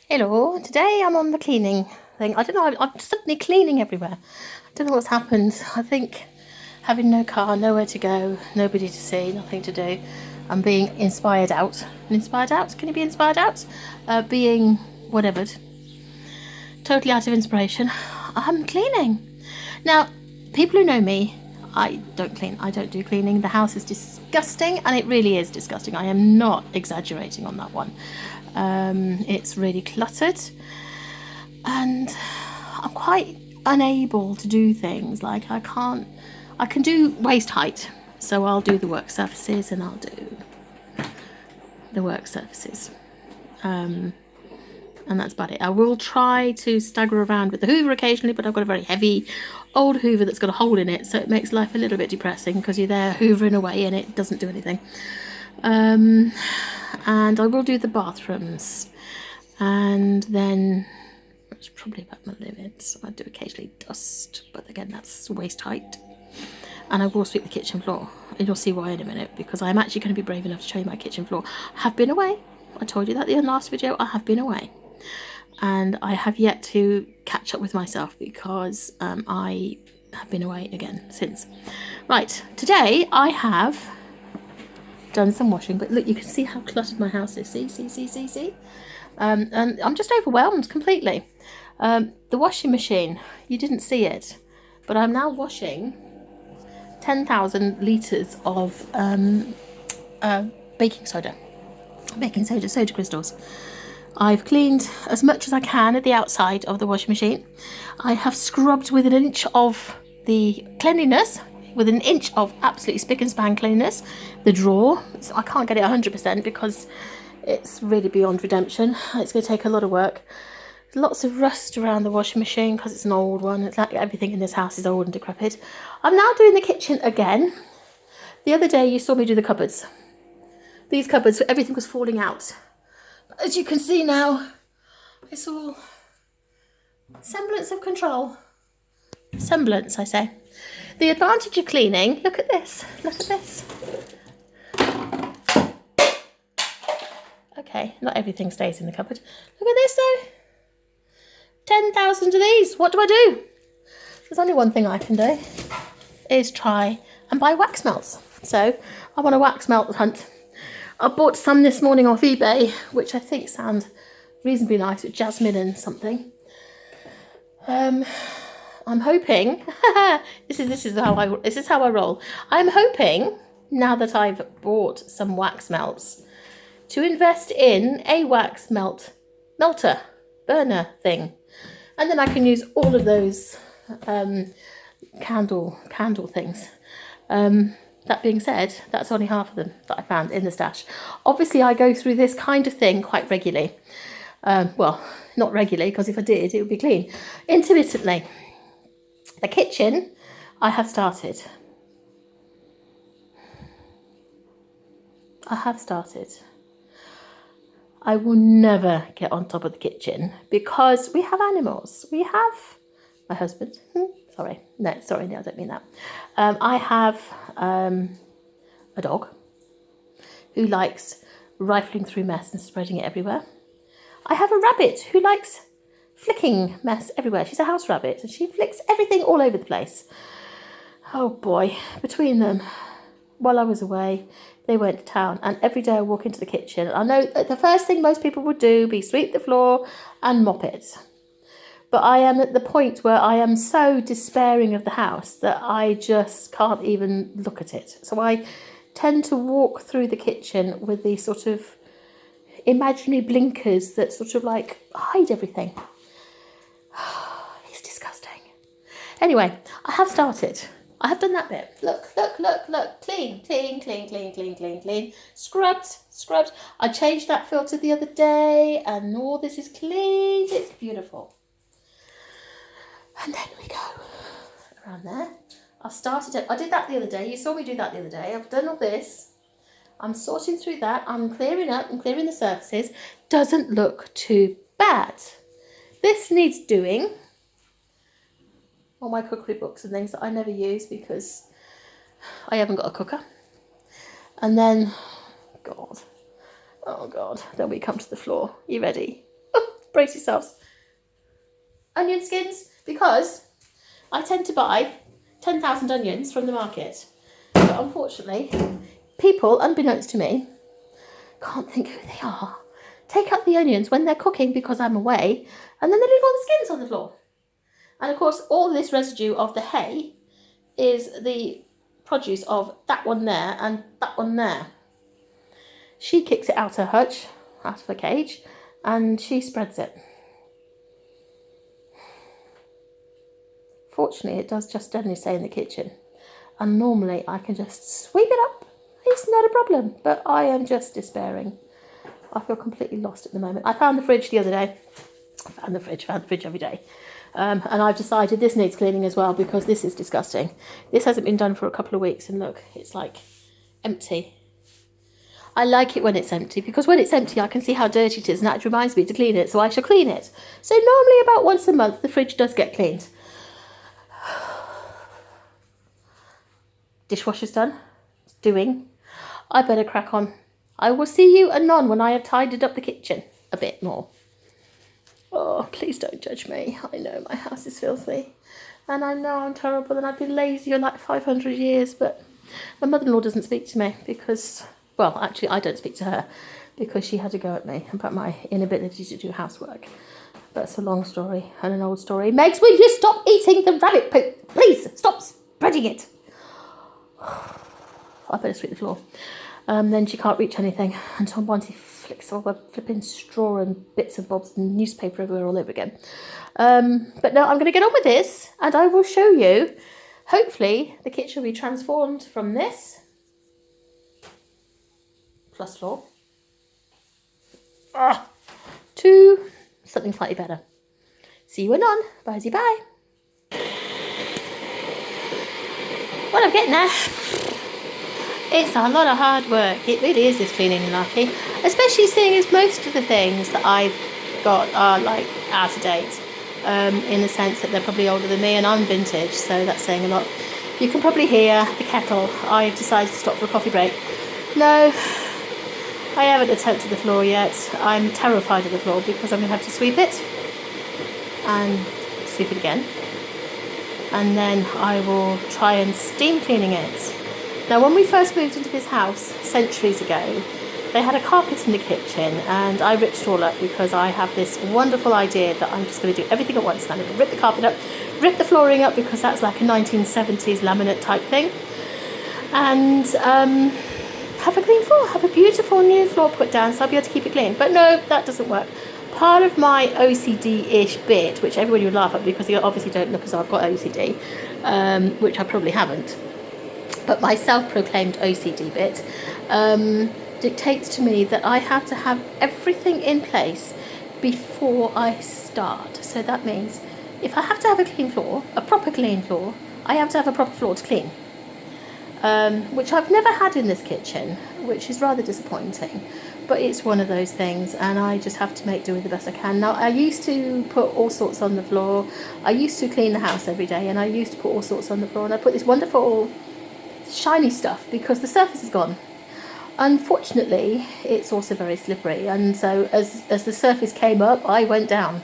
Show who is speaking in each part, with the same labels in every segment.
Speaker 1: Hello, today I'm on the cleaning thing. I don't know, I'm suddenly cleaning everywhere. I don't know what's happened. I think having no car, nowhere to go, nobody to see, nothing to do, I'm being inspired out. Inspired out? Can you be inspired out? Being whatever. Totally out of inspiration. I'm cleaning. Now, people who know me, I don't clean. I don't do cleaning. The house is disgusting, and it really is disgusting. I am not exaggerating on that one. It's really cluttered, and I'm quite unable to do things like I can do waist height, so I'll do the work surfaces and I'll do the work surfaces. And that's about it. I will try to stagger around with the hoover occasionally, but I've got a very heavy old hoover that's got a hole in it, so it makes life a little bit depressing because you're there hoovering away and it doesn't do anything. And I will do the bathrooms, and then it's probably about my limits. I do occasionally dust, but again, that's waist height. And I will sweep the kitchen floor, and you'll see why in a minute, because I'm actually going to be brave enough to show you my kitchen floor. I have been away. I told you that in the last video. I have been away, and I have yet to catch up with myself because I have been away again since. Right, today I have done some washing, but look, you can see how cluttered my house is. See? And I'm just overwhelmed completely. The washing machine, you didn't see it, but I'm now washing 10,000 litres of baking soda, soda crystals. I've cleaned as much as I can at the outside of the washing machine. I have scrubbed with an inch of the cleanliness, with an inch of absolutely spick and span cleanliness. The drawer, I can't get it 100% because it's really beyond redemption. It's going to take a lot of work. Lots of rust around the washing machine because it's an old one. It's like everything in this house is old and decrepit. I'm now doing the kitchen again. The other day you saw me do the cupboards. These cupboards, everything was falling out. But as you can see now, it's all semblance of control. Semblance, I say. The advantage of cleaning, look at this. Okay, not everything stays in the cupboard. Look at this though. 10,000 of these. What do I do? There's only one thing I can do, is try and buy wax melts. So I'm on a wax melt hunt. I bought some this morning off eBay, which I think sound reasonably nice, with jasmine and something. I'm hoping this is how I roll. I'm hoping, now that I've bought some wax melts, to invest in a wax melter burner thing, and then I can use all of those candle things. That being said, that's only half of them that I found in the stash. Obviously, I go through this kind of thing quite regularly. Well, not regularly, because if I did, it would be clean. Intermittently. The kitchen, I have started. I will never get on top of the kitchen because we have animals. We have my husband. Sorry, no, I don't mean that. I have a dog who likes rifling through mess and spreading it everywhere. I have a rabbit who likes flicking mess everywhere. She's a house rabbit and she flicks everything all over the place. Oh boy, between them, while I was away, they went to town, and every day I walk into the kitchen. I know that the first thing most people would do be sweep the floor and mop it. But I am at the point where I am so despairing of the house that I just can't even look at it. So I tend to walk through the kitchen with these sort of imaginary blinkers that sort of like hide everything. It's disgusting. Anyway, I have started. I have done that bit. Look. Clean. Scrubbed. I changed that filter the other day and all this is clean. It's beautiful. And then we go around there. I've started it. I did that the other day. You saw me do that the other day. I've done all this. I'm sorting through that. I'm clearing up and clearing the surfaces. Doesn't look too bad. This needs doing. All my cookery books and things that I never use because I haven't got a cooker. And then, oh God, then we come to the floor. You ready? brace yourselves. Onion skins, because I tend to buy 10,000 onions from the market. But unfortunately, people, unbeknownst to me, can't think who they are, take out the onions when they're cooking because I'm away, and then they leave all the skins on the floor. And of course, all this residue of the hay is the produce of that one there and that one there. She kicks it out her hutch, out of her cage, and she spreads it. Fortunately, it does just generally stay in the kitchen. And normally I can just sweep it up. It's not a problem, but I am just despairing. I feel completely lost at the moment. I found the fridge the other day. Found the fridge every day. And I've decided this needs cleaning as well because this is disgusting. This hasn't been done for a couple of weeks and look, it's like empty. I like it when it's empty because when it's empty I can see how dirty it is and that reminds me to clean it, so I shall clean it. So normally about once a month the fridge does get cleaned. Dishwasher's done. It's doing. I better crack on. I will see you anon when I have tidied up the kitchen a bit more. Oh, please don't judge me. I know my house is filthy. And I know I'm terrible and I've been lazy for like 500 years, but my mother-in-law doesn't speak to me because, well, actually I don't speak to her because she had to go at me about my inability to do housework. That's a long story and an old story. Megs, will you stop eating the rabbit poop? Please, stop spreading it. I better sweep the floor. Then she can't reach anything until Monty flicks all the flipping straw and bits and bobs and newspaper everywhere all over again. But no, I'm going to get on with this and I will show you. Hopefully the kitchen will be transformed from this plus floor to something slightly better. See you anon. Bye. Well, I'm getting there. It's a lot of hard work. It really is, this cleaning malarkey. Especially seeing as most of the things that I've got are like out of date. In the sense that they're probably older than me and I'm vintage, so that's saying a lot. You can probably hear the kettle. I've decided to stop for a coffee break. No, I haven't attempted the floor yet. I'm terrified of the floor because I'm going to have to sweep it and sweep it again. And then I will try and steam cleaning it. Now, when we first moved into this house centuries ago, they had a carpet in the kitchen and I ripped it all up because I have this wonderful idea that I'm just going to do everything at once. And I'm going to rip the carpet up, rip the flooring up because that's like a 1970s laminate type thing. And have a clean floor, have a beautiful new floor put down so I'll be able to keep it clean. But no, that doesn't work. Part of my OCD-ish bit, which everybody would laugh at because they obviously don't look as I've got OCD, which I probably haven't, but my self-proclaimed OCD bit dictates to me that I have to have everything in place before I start. So that means if I have to have a clean floor, a proper clean floor, I have to have a proper floor to clean, which I've never had in this kitchen, which is rather disappointing. But it's one of those things and I just have to make do with the best I can. Now, I used to put all sorts on the floor. I used to clean the house every day and I used to put all sorts on the floor and I put this wonderful shiny stuff because the surface is gone. Unfortunately, it's also very slippery and so as the surface came up, I went down.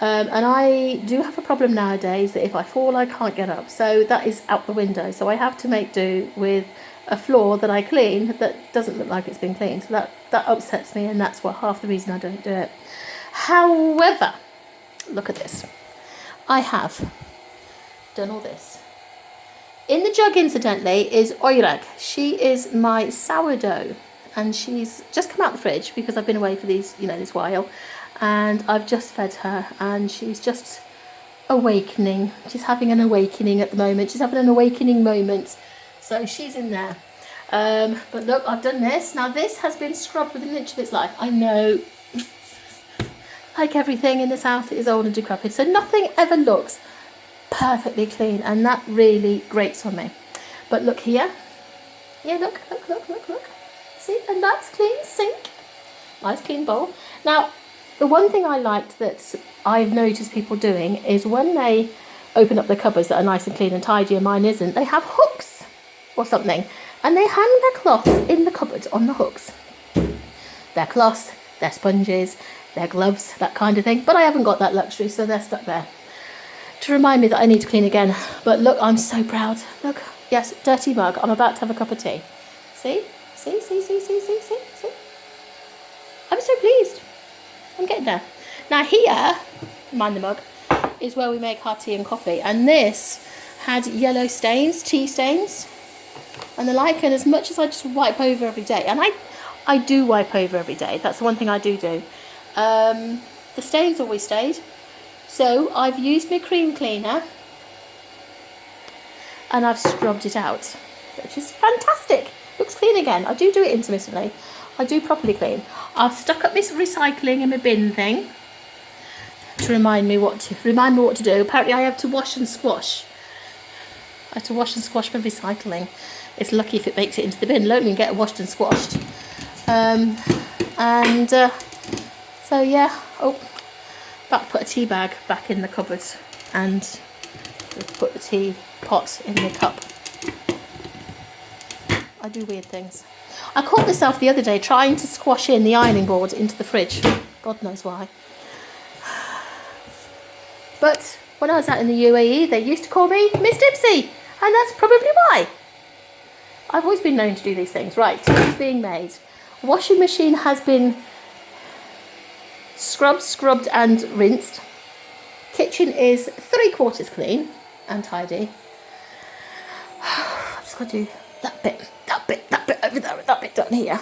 Speaker 1: And I do have a problem nowadays that if I fall, I can't get up. So that is out the window. So I have to make do with a floor that I clean that doesn't look like it's been cleaned. So that upsets me and that's half the reason I don't do it. However, look at this. I have done all this. In the jug, incidentally, is Oirag. She is my sourdough and she's just come out the fridge because I've been away for this while and I've just fed her and she's just awakening. She's having an awakening at the moment. She's having an awakening moment. So she's in there. But look, I've done this. Now this has been scrubbed within an inch of its life. I know, like everything in this house, it is old and decrepit. So nothing ever looks perfectly clean. And that really grates on me. But look here. Yeah, look. See, a nice clean sink. Nice clean bowl. Now, the one thing I liked that I've noticed people doing is when they open up the cupboards that are nice and clean and tidy and mine isn't, they have hooks or something and they hang their cloths in the cupboard on the hooks. Their cloths, their sponges, their gloves, that kind of thing. But I haven't got that luxury, so they're stuck there to remind me that I need to clean again. But look, I'm so proud. Look, yes, dirty mug. I'm about to have a cup of tea. See? See? I'm so pleased. I'm getting there. Now here, mind the mug, is where we make our tea and coffee. And this had yellow stains, tea stains, and the like. And as much as I just wipe over every day, and I do wipe over every day. That's the one thing I do. The stains always stayed. So I've used my cream cleaner and I've scrubbed it out, which is fantastic. Looks clean again. I do it intermittently. I do properly clean. I've stuck up my recycling in my bin thing to remind me what to do. Apparently I have to wash and squash. I have to wash and squash my recycling. It's lucky if it makes it into the bin. Let me get it washed and squashed. So yeah. Oh, about to put a tea bag back in the cupboard and put the tea pot in the cup. I do weird things. I caught myself the other day trying to squash in the ironing board into the fridge. God knows why. But when I was out in the UAE, they used to call me Miss Dipsy, and that's probably why. I've always been known to do these things. Right, tea is being made. Washing machine has been scrubbed and rinsed. Kitchen is 3/4 clean and tidy. I've just got to do that bit over there, that bit done here,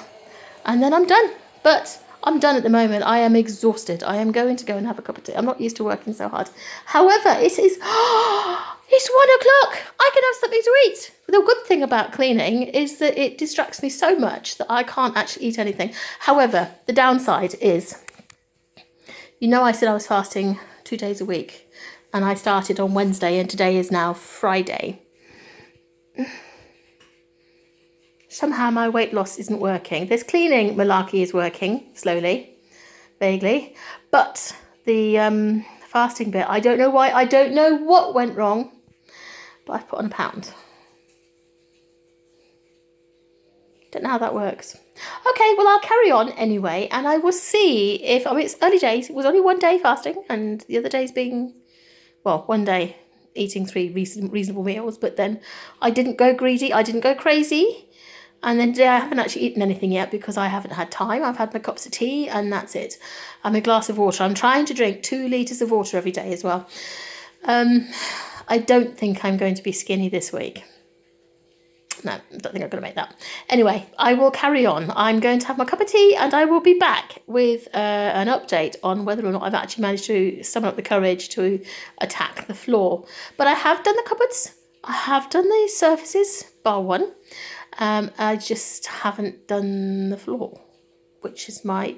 Speaker 1: and then I'm done. But I'm done at the moment. I am exhausted. I am going to go and have a cup of tea. I'm not used to working so hard. However, it is, it's 1 o'clock. I can have something to eat. The good thing about cleaning is that it distracts me so much that I can't actually eat anything. However, the downside is, you know, I said I was fasting 2 days a week, and I started on Wednesday, and today is now Friday. Somehow my weight loss isn't working. This cleaning malarkey is working slowly, vaguely, but the fasting bit, I don't know why. I don't know what went wrong, but I've put on 1 pound. Don't know how that works. Okay, well, I'll carry on anyway, and I will see if, I mean, it's early days. It was only 1 day fasting, and the other days being, well, 1 day eating 3 reasonable meals, but then I didn't go greedy. I didn't go crazy. And then today I haven't actually eaten anything yet because I haven't had time. I've had my cups of tea and that's it. And a glass of water. I'm trying to drink 2 litres of water every day as well. I don't think I'm going to be skinny this week. No, I don't think I'm going to make that. Anyway, I will carry on. I'm going to have my cup of tea and I will be back with an update on whether or not I've actually managed to summon up the courage to attack the floor. But I have done the cupboards. I have done the surfaces, bar one. I just haven't done the floor, which is my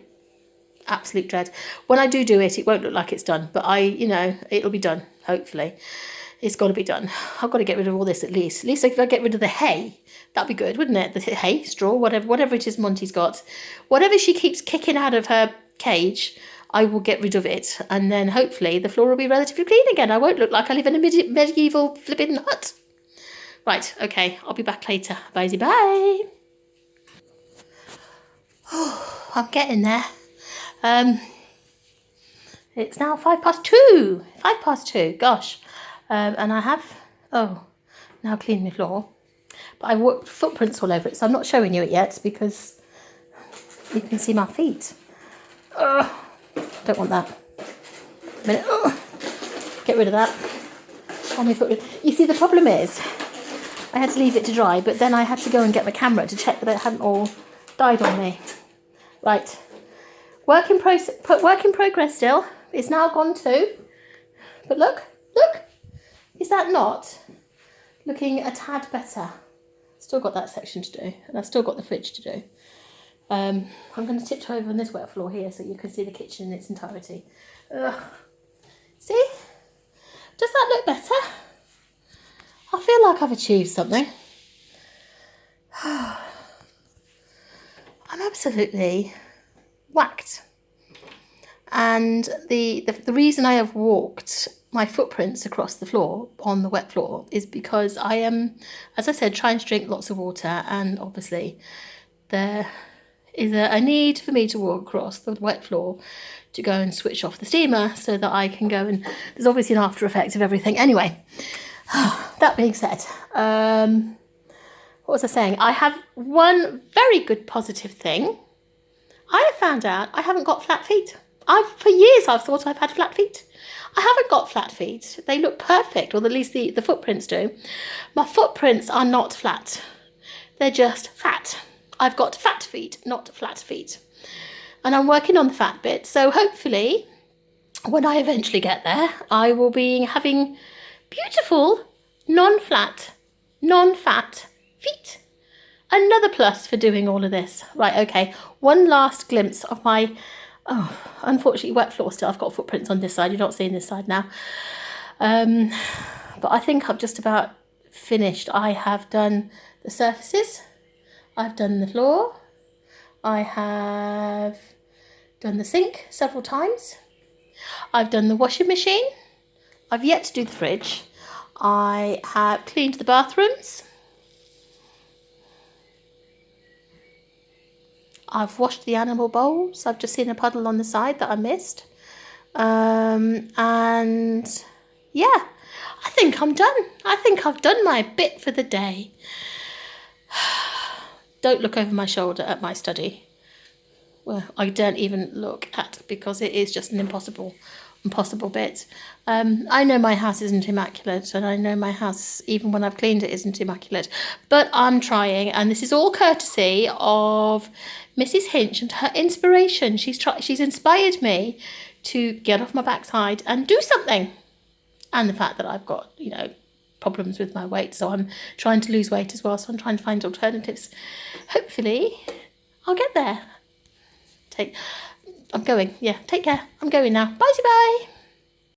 Speaker 1: absolute dread. When I do it, it won't look like it's done, but it'll be done, hopefully. It's got to be done. I've got to get rid of all this at least. At least if I get rid of the hay, that'd be good, wouldn't it? The hay, straw, whatever it is Monty's got. Whatever she keeps kicking out of her cage, I will get rid of it. And then hopefully the floor will be relatively clean again. I won't look like I live in a medieval flipping hut. Right, okay, I'll be back later. Bye. Oh, I'm getting there. It's now 2:05. 2:05, gosh. And I have, now cleaned my floor. But I've worked footprints all over it, so I'm not showing you it yet because you can see my feet. Don't want that. A minute. Get rid of that. On my footprint. You see, the problem is, I had to leave it to dry, but then I had to go and get my camera to check that it hadn't all died on me. Right. Work in progress still. It's now gone too. But look. Is that not looking a tad better? Still got that section to do, and I've still got the fridge to do. I'm going to tiptoe over on this wet floor here so you can see the kitchen in its entirety. See? Does that look better? I feel like I've achieved something. I'm absolutely whacked. And the reason I have walked my footprints across the floor, on the wet floor, is because I am, as I said, trying to drink lots of water, and obviously there is a need for me to walk across the wet floor to go and switch off the steamer so that I can go, and there's obviously an after effect of everything. Anyway, that being said, what was I saying? I have one very good positive thing. I have found out I haven't got flat feet. For years I've thought I've had flat feet. I haven't got flat feet. They look perfect, or at least the footprints do. My footprints are not flat. They're just fat. I've got fat feet, not flat feet. And I'm working on the fat bit. So hopefully, when I eventually get there, I will be having beautiful, non-flat, non-fat feet. Another plus for doing all of this. Right, okay. One last glimpse of my, unfortunately wet floor still. I've got footprints on this side. You're not seeing this side now. But I think I've just about finished. I have done the surfaces. I've done the floor. I have done the sink several times. I've done the washing machine. I've yet to do the fridge. I have cleaned the bathrooms. I've washed the animal bowls. I've just seen a puddle on the side that I missed. And yeah, I think I'm done. I think I've done my bit for the day. Don't look over my shoulder at my study. Well, I don't even look at, because it is just an impossible bit. I know my house isn't immaculate, and I know my house, even when I've cleaned it, isn't immaculate, but I'm trying, and this is all courtesy of Mrs. Hinch and her inspiration. She's inspired me to get off my backside and do something, and the fact that I've got, problems with my weight, so I'm trying to lose weight as well, so I'm trying to find alternatives. Hopefully I'll get there. I'm going. Yeah, take care. I'm going now. Bye-bye.